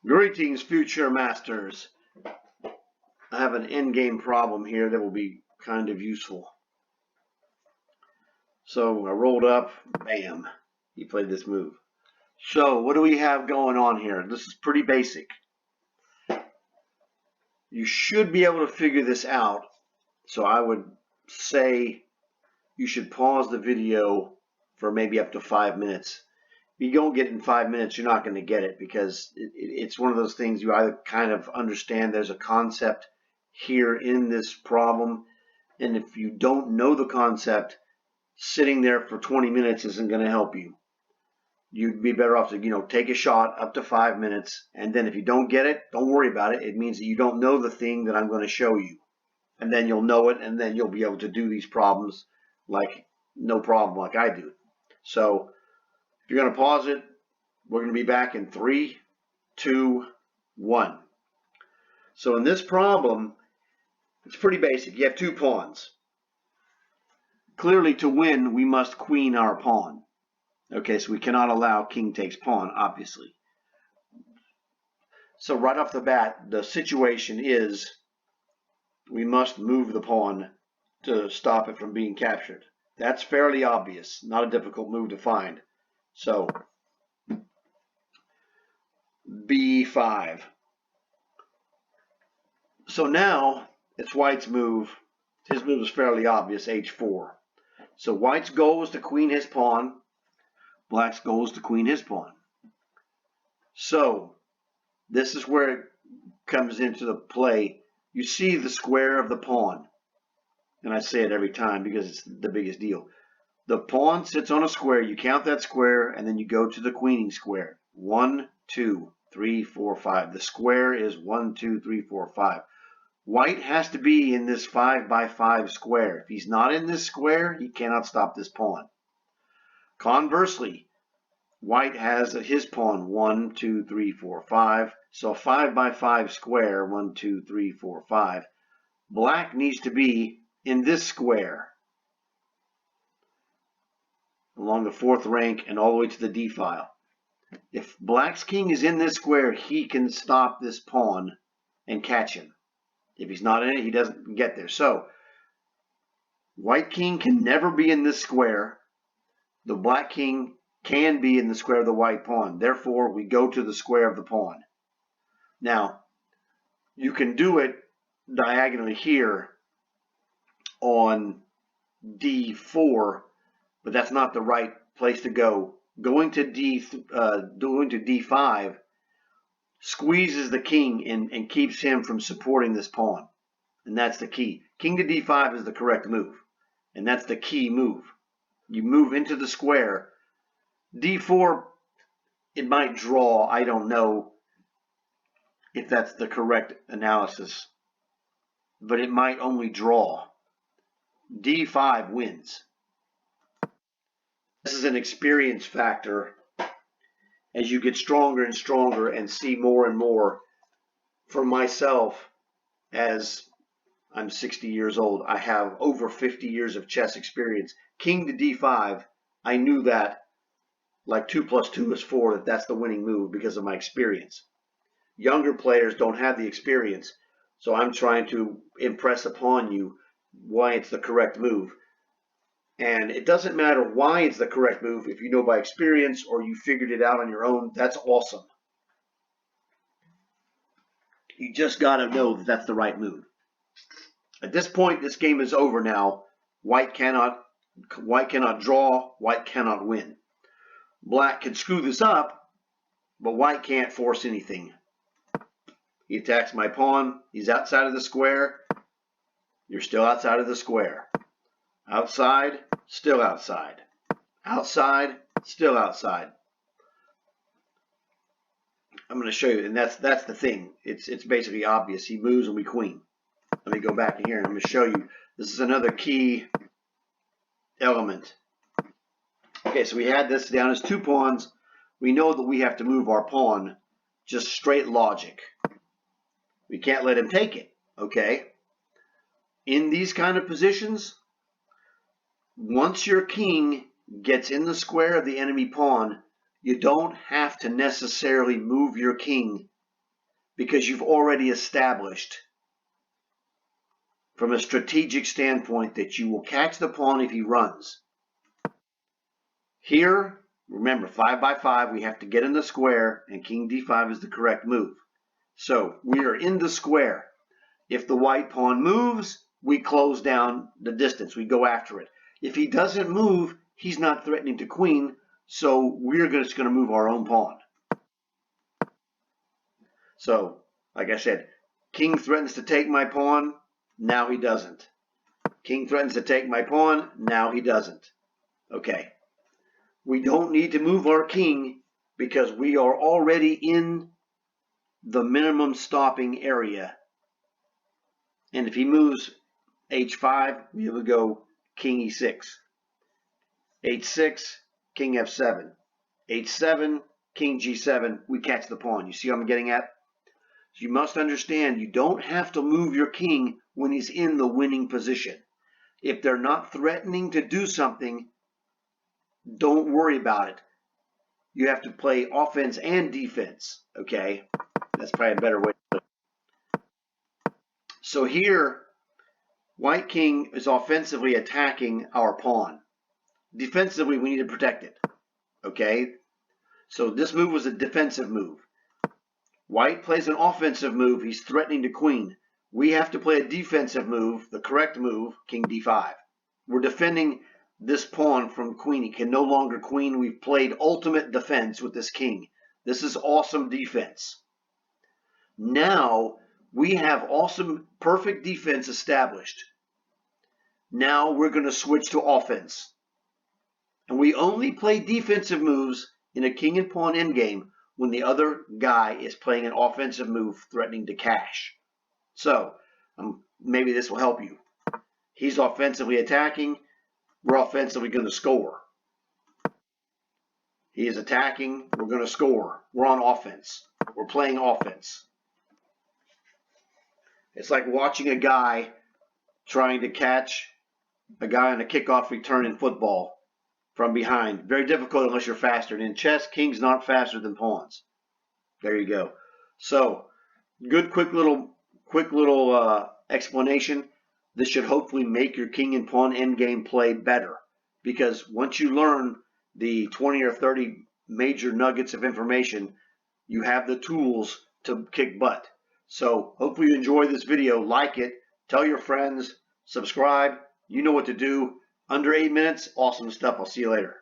Greetings, future masters. I have an endgame problem here that will be kind of useful. So I rolled up, bam, he played this move. So what do we have going on here? This is pretty basic. You should be able to figure this out. So I would say you should pause the video for maybe up to 5 minutes. If you don't get it in 5 minutes, you're not going to get it because it's one of those things you either kind of understand there's a concept here in this problem, and if you don't know the concept, sitting there for 20 minutes isn't going to help you. You'd be better off to take a shot up to 5 minutes, and then if you don't get it, don't worry about it. It means that you don't know the thing that I'm going to show you, and then you'll know it, and then you'll be able to do these problems like no problem, like I do. So if you're going to pause it, we're going to be back in 3, 2, 1. So in this problem, it's pretty basic. You have 2 pawns. Clearly, to win, we must queen our pawn. Okay, so we cannot allow king takes pawn, obviously. So right off the bat, the situation is we must move the pawn to stop it from being captured. That's fairly obvious, not a difficult move to find. So b5. So now it's white's move. His move is fairly obvious, h4. So white's goal is to queen his pawn. Black's goal is to queen his pawn. So this is where it comes into the play. You see the square of the pawn. And I say it every time because it's the biggest deal. The pawn sits on a square. You count that square, and then you go to the queening square. 1, 2, 3, 4, 5. The square is 1, 2, 3, 4, 5. White has to be in this 5 by 5 square. If he's not in this square, he cannot stop this pawn. Conversely, white has his pawn 1, 2, 3, 4, 5. So 5 by 5 square, 1, 2, 3, 4, 5. Black needs to be in this square along the 4th rank and all the way to the d file. If black's king is in this square, he can stop this pawn and catch him. If he's not in it, he doesn't get there. So white king can never be in this square. The black king can be in the square of the white pawn. Therefore, we go to the square of the pawn. Now, you can do it diagonally here on d4, but that's not the right place to go. Going to d5 squeezes the king and keeps him from supporting this pawn. And that's the key. King to d5 is the correct move. And that's the key move. You move into the square. d4, it might draw. I don't know if that's the correct analysis. But it might only draw. d5 wins. This is an experience factor. As you get stronger and stronger and see more and more, for myself, as I'm 60 years old, I have over 50 years of chess experience. King to d5, I knew that like 2 plus 2 is 4, that's the winning move because of my experience. Younger players don't have the experience, so I'm trying to impress upon you why it's the correct move. And it doesn't matter why it's the correct move. If you know by experience or you figured it out on your own, that's awesome. You just got to know that that's the right move. At this point, this game is over now. White cannot draw. White cannot win. Black can screw this up, but white can't force anything. He attacks my pawn. He's outside of the square. You're still outside of the square. Outside, still outside. Outside, still outside. I'm going to show you, and that's the thing. It's basically obvious. He moves and we queen. Let me go back in here and I'm going to show you. This is another key element. Okay, so we had this down as 2 pawns. We know that we have to move our pawn. Just straight logic. We can't let him take it. Okay? In these kind of positions, once your king gets in the square of the enemy pawn, you don't have to necessarily move your king because you've already established from a strategic standpoint that you will catch the pawn if he runs. Here, remember, 5 by 5, we have to get in the square, and king d5 is the correct move. So we are in the square. If the white pawn moves, we close down the distance. We go after it. If he doesn't move, he's not threatening to queen, so we're just going to move our own pawn. So, like I said, king threatens to take my pawn. Now he doesn't. King threatens to take my pawn. Now he doesn't. Okay. We don't need to move our king because we are already in the minimum stopping area. And if he moves h5, we would go king e6. h6, king f7. h7, king g7. We catch the pawn. You see what I'm getting at? So you must understand you don't have to move your king when he's in the winning position. If they're not threatening to do something, don't worry about it. You have to play offense and defense, okay? That's probably a better way to put it. So here, white king is offensively attacking our pawn. Defensively, we need to protect it, okay? So this move was a defensive move. White plays an offensive move. He's threatening to queen. We have to play a defensive move, the correct move, king d5. We're defending this pawn from queen. He can no longer queen. We've played ultimate defense with this king. This is awesome defense. Now we have awesome, perfect defense established. Now we're going to switch to offense. And we only play defensive moves in a king and pawn endgame when the other guy is playing an offensive move threatening to cash. So maybe this will help you. He's offensively attacking. We're offensively going to score. He is attacking. We're going to score. We're on offense. We're playing offense. It's like watching a guy trying to catch a guy on a kickoff return in football from behind. Very difficult unless you're faster. And in chess, king's not faster than pawns. There you go. So, good quick little explanation. This should hopefully make your king and pawn endgame play better. Because once you learn the 20 or 30 major nuggets of information, you have the tools to kick butt. So hopefully you enjoy this video. Like it. Tell your friends. Subscribe. You know what to do. Under 8 minutes. Awesome stuff. I'll see you later.